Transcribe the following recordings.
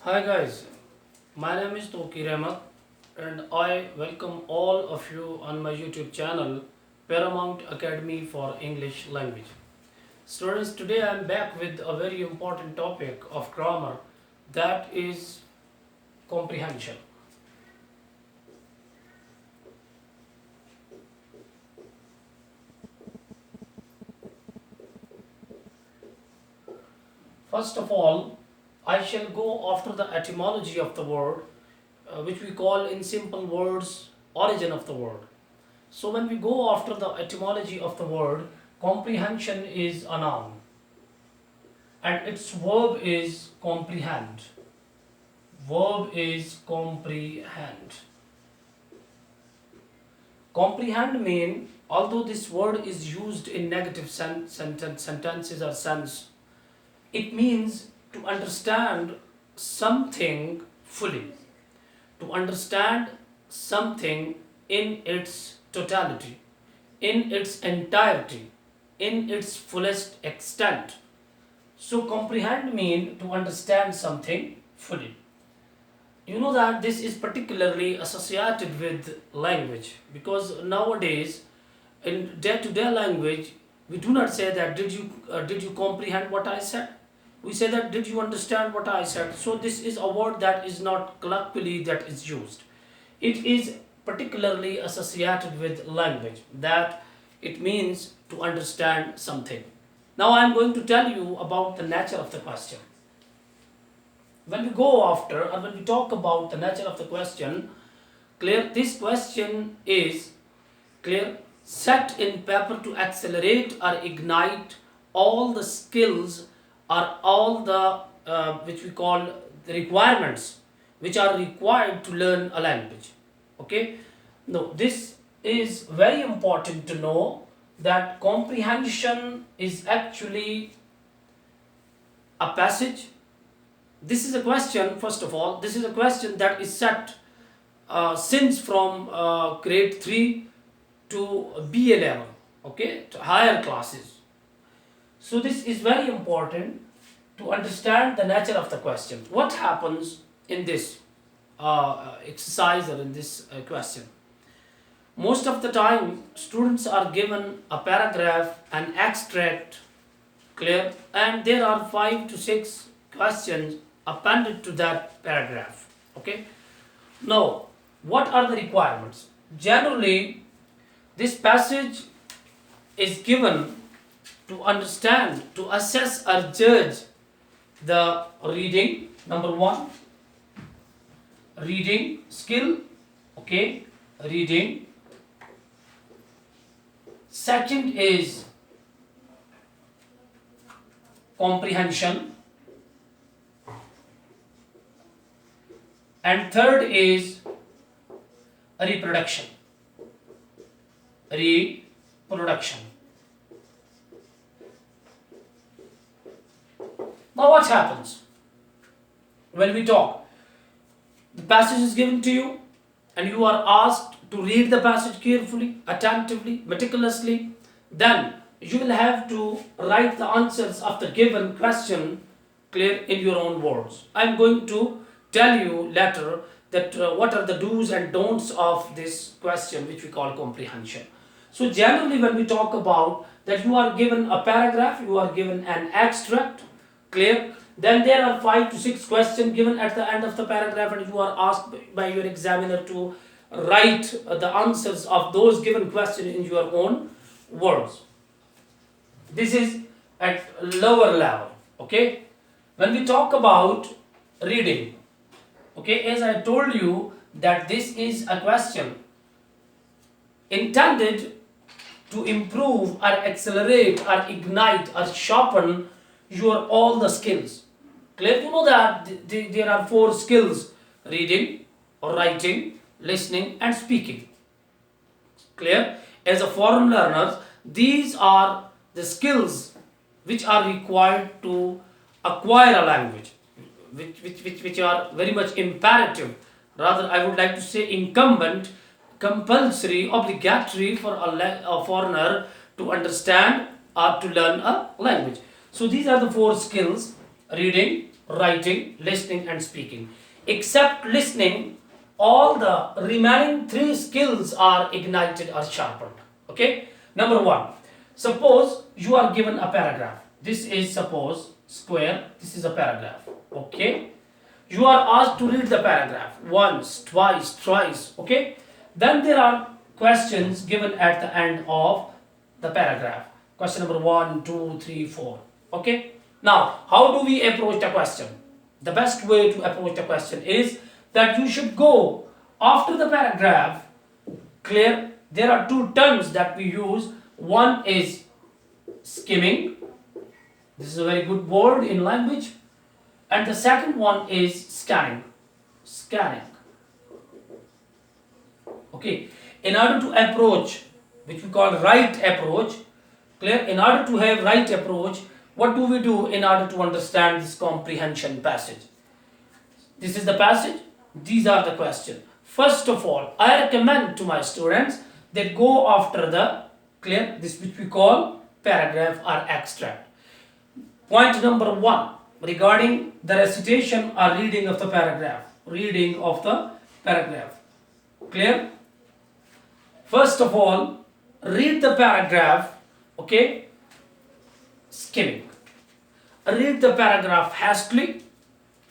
Hi guys, my name is Toki Ahmed and I welcome all of you on my YouTube channel Paramount Academy for English Language. Students, today I am back with a very important topic of grammar, that is comprehension. First of all, I shall go after the etymology of the word, which we call in simple words origin of the word. So when we go after the etymology of the word, comprehension is a noun and its verb is comprehend. Verb is comprehend. Comprehend mean, although this word is used in negative sentences or sense, it means to understand something fully, to understand something in its totality, in its entirety, in its fullest extent. So comprehend mean to understand something fully. You know that this is particularly associated with language, because nowadays in day-to-day language we do not say that did you comprehend what I said. We say that did you understand what I said. So this is a word that is not colloquially that is used. It is particularly associated with language, that it means to understand something. Now I am going to tell you about the nature of the question. When we go after, or when we talk about the nature of the question, clear, this question is clear, set in paper to accelerate or ignite all the skills or all the which we call the requirements which are required to learn a language. Okay, now this is very important to know, that comprehension is actually a passage. This is a question, first of all, this is a question that is set since from grade 3 to BA level, okay, to higher classes. So this is very important to understand the nature of the question. What happens in this exercise or in this question? Most of the time students are given a paragraph, an extract, clear, and there are 5 to 6 questions appended to that paragraph. Okay, now what are the requirements? Generally this passage is given to understand, to assess or judge the reading, number 1, reading skill, okay, reading. Second is comprehension, and third is reproduction. Reproduction. Now what happens when we talk? The passage is given to you and you are asked to read the passage carefully, attentively, meticulously. Then you will have to write the answers of the given question clear in your own words. I am going to tell you later that what are the do's and don'ts of this question which we call comprehension. So generally when we talk about that, you are given a paragraph, you are given an extract, clear, then there are 5 to 6 questions given at the end of the paragraph, and you are asked by your examiner to write the answers of those given questions in your own words. This is at lower level. Okay, when we talk about reading, okay, as I told you that this is a question intended to improve or accelerate or ignite or sharpen your all the skills. Clear? You know that there are 4 skills: reading, writing, listening and speaking. Clear? As a foreign learners, these are the skills which are required to acquire a language, which are very much imperative, rather I would like to say incumbent, compulsory, obligatory for a foreigner to understand or to learn a language. So these are the 4 skills: reading, writing, listening and speaking. Except listening, all the remaining three skills are ignited or sharpened. Okay? Number one, suppose you are given a paragraph. This is suppose square, this is a paragraph. Okay? You are asked to read the paragraph once, twice, thrice. Okay? Then there are questions given at the end of the paragraph. Question number 1, 2, 3, 4. Okay? Now, how do we approach the question? The best way to approach the question is that you should go after the paragraph. Clear? There are two terms that we use. One is skimming. This is a very good word in language. And the second one is scanning. Scanning. Okay. In order to approach, which we call right approach, clear? In order to have right approach, what do we do in order to understand this comprehension passage? This is the passage. These are the questions. First of all, I recommend to my students that go after the clear, this which we call paragraph or extract. Point number 1 regarding the recitation or reading of the paragraph. Reading of the paragraph. Clear? First of all, read the paragraph, okay, skimming. Read the paragraph hastily,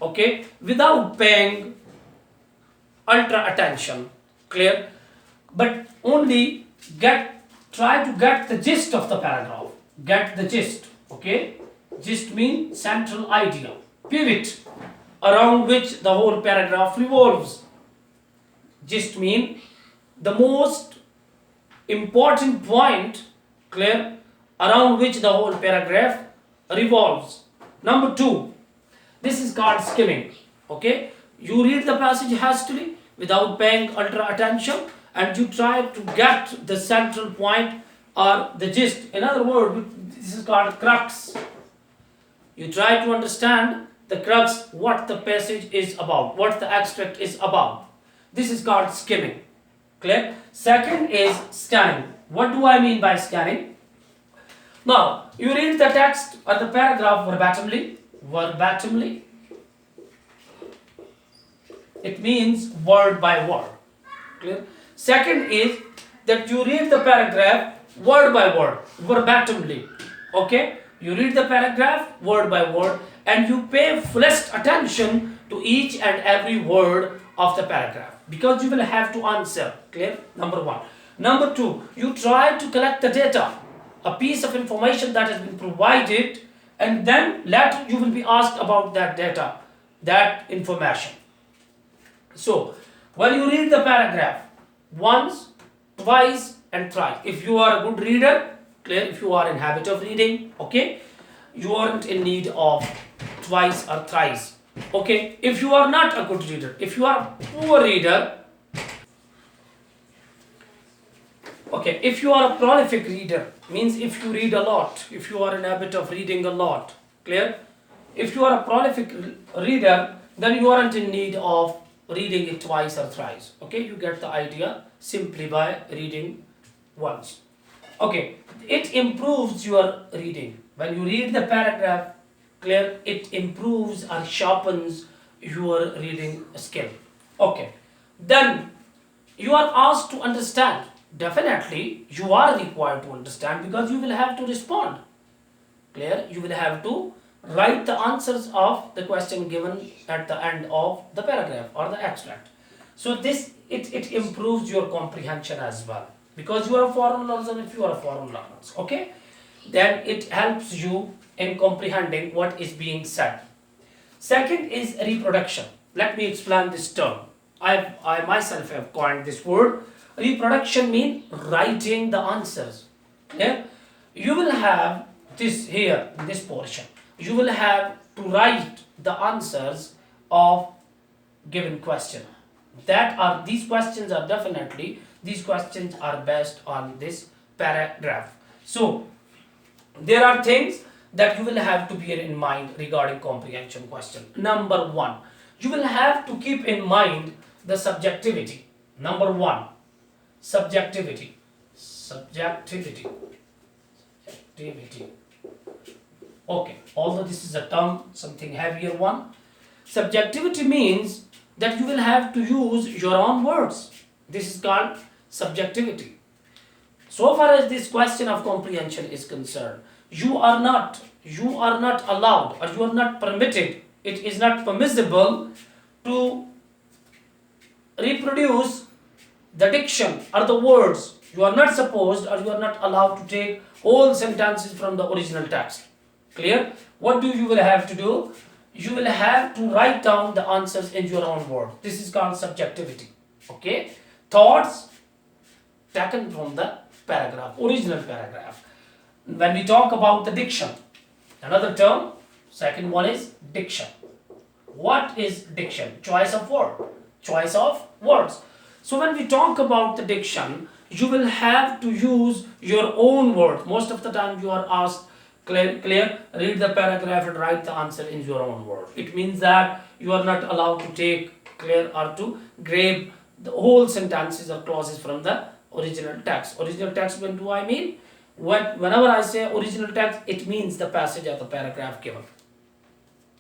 okay, without paying ultra attention, clear? But only try to get the gist of the paragraph. Get the gist, okay? Gist means central idea, pivot around which the whole paragraph revolves. Gist means the most important point, clear, around which the whole paragraph revolves. Number 2, this is called skimming. Okay, you read the passage hastily without paying ultra attention, and you try to get the central point or the gist. In other words, this is called crux. You try to understand the crux, what the passage is about, what the extract is about. This is called skimming. Clear? Second is scanning. What do I mean by scanning? Now, you read the text or the paragraph verbatimly. Verbatimly. It means word by word. Clear? Second is that you read the paragraph word by word, verbatimly. Okay? You read the paragraph word by word and you pay fullest attention to each and every word of the paragraph, because you will have to answer. Clear? Number 1. Number 2, you try to collect the data, a piece of information that has been provided, and then later you will be asked about that data, that information. So, when you read the paragraph once, twice and thrice, if you are a good reader, clear, if you are in habit of reading, okay, you aren't in need of twice or thrice. Okay, if you are not a good reader, if you are a poor reader, okay, if you are a prolific reader, means if you read a lot, if you are in habit of reading a lot, clear? If you are a prolific reader, then you aren't in need of reading it twice or thrice. Okay, you get the idea simply by reading once. Okay, it improves your reading. When you read the paragraph, clear, it improves or sharpens your reading skill. Okay, then you are asked to understand. Definitely you are required to understand, because you will have to respond. Clear? You will have to write the answers of the question given at the end of the paragraph or the extract. So this it improves your comprehension as well, because you are a foreign learner. And if you are a foreign learner, okay, then it helps you in comprehending what is being said. Second is reproduction. Let me explain this term. I myself have coined this word. Reproduction means writing the answers. Yeah? You will have this here, in this portion. You will have to write the answers of given question. These questions are based on this paragraph. So there are things that you will have to bear in mind regarding comprehension question. Number 1, you will have to keep in mind the subjectivity. Number 1, subjectivity. Okay, although this is a term, something heavier one. Subjectivity means that you will have to use your own words. This is called subjectivity. So far as this question of comprehension is concerned, you are not allowed, or you are not permitted, it is not permissible to reproduce the diction or the words. You are not supposed, or you are not allowed to take whole sentences from the original text. Clear? What you will have to do? You will have to write down the answers in your own word. This is called subjectivity. Okay? Thoughts taken from the paragraph, original paragraph. When we talk about the diction, another term, second one is diction. What is diction? Choice of word. Choice of words. So when we talk about the diction, you will have to use your own word. Most of the time you are asked, clear, read the paragraph and write the answer in your own word. It means that you are not allowed to take, clear, or to grab the whole sentences or clauses from the original text. Original text, when do I mean? Whenever I say original text, it means the passage or the paragraph given.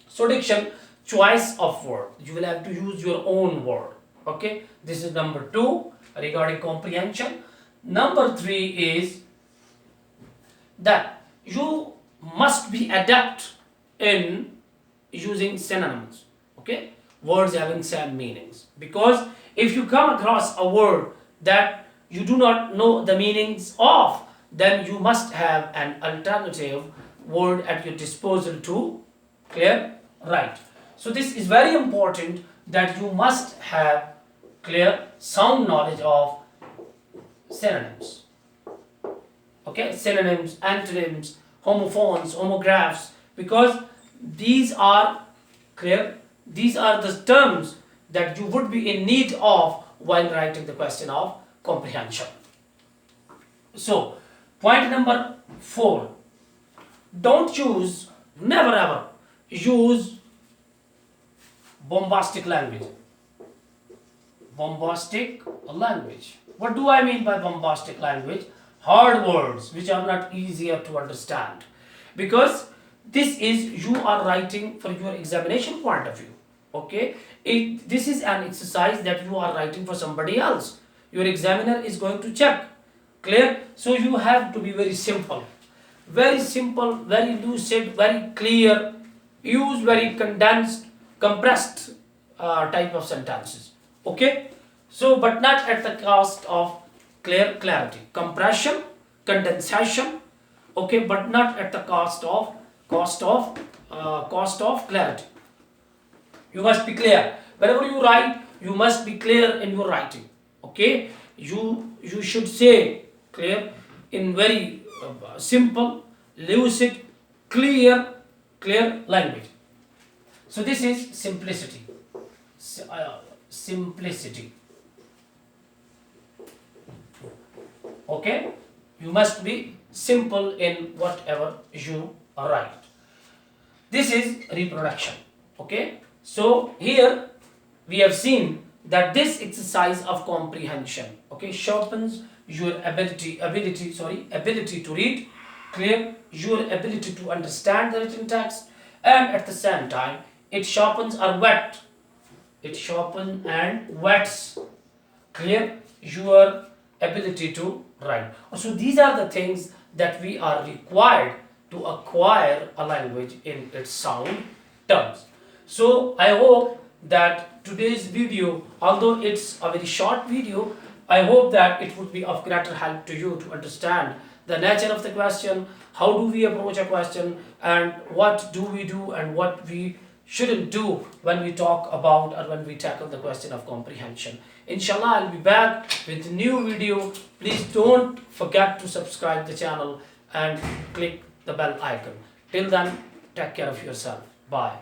So diction, choice of word. You will have to use your own word. Okay, this is number 2 regarding comprehension. Number 3 is that you must be adept in using synonyms. Okay, words having same meanings. Because if you come across a word that you do not know the meanings of, then you must have an alternative word at your disposal to, clear, write. So this is very important, that you must have, clear, sound knowledge of synonyms. Okay, synonyms, antonyms, homophones, homographs, because these are, clear, these are the terms that you would be in need of while writing the question of comprehension. So, point number 4, don't use, never ever use bombastic language. Bombastic language. What do I mean by bombastic language? Hard words which are not easier to understand. Because this is, you are writing for your examination point of view. Okay? This is an exercise that you are writing for somebody else. Your examiner is going to check. Clear? So you have to be very simple, very lucid, very clear. Use very condensed, compressed type of sentences. Okay? So, but not at the cost of clarity. Compression, condensation. Okay, but not at the cost of clarity. You must be clear. Whenever you write, you must be clear in your writing. Okay? You should say, clear, in very simple, lucid, clear language. So this is simplicity. Simplicity. Okay? You must be simple in whatever you write. This is reproduction. Okay? So here we have seen that this exercise of comprehension, okay, sharpens your ability to read, clear, your ability to understand the written text, and at the same time it sharpens and whets, clear, your ability to write. So these are the things that we are required to acquire a language in its sound terms. So I hope that today's video, although it's a very short video, I hope that it would be of greater help to you to understand the nature of the question, how do we approach a question, and what do we do and what we shouldn't do when we talk about or when we tackle the question of comprehension. Inshallah, I'll be back with a new video. Please don't forget to subscribe the channel and click the bell icon. Till then, take care of yourself. Bye.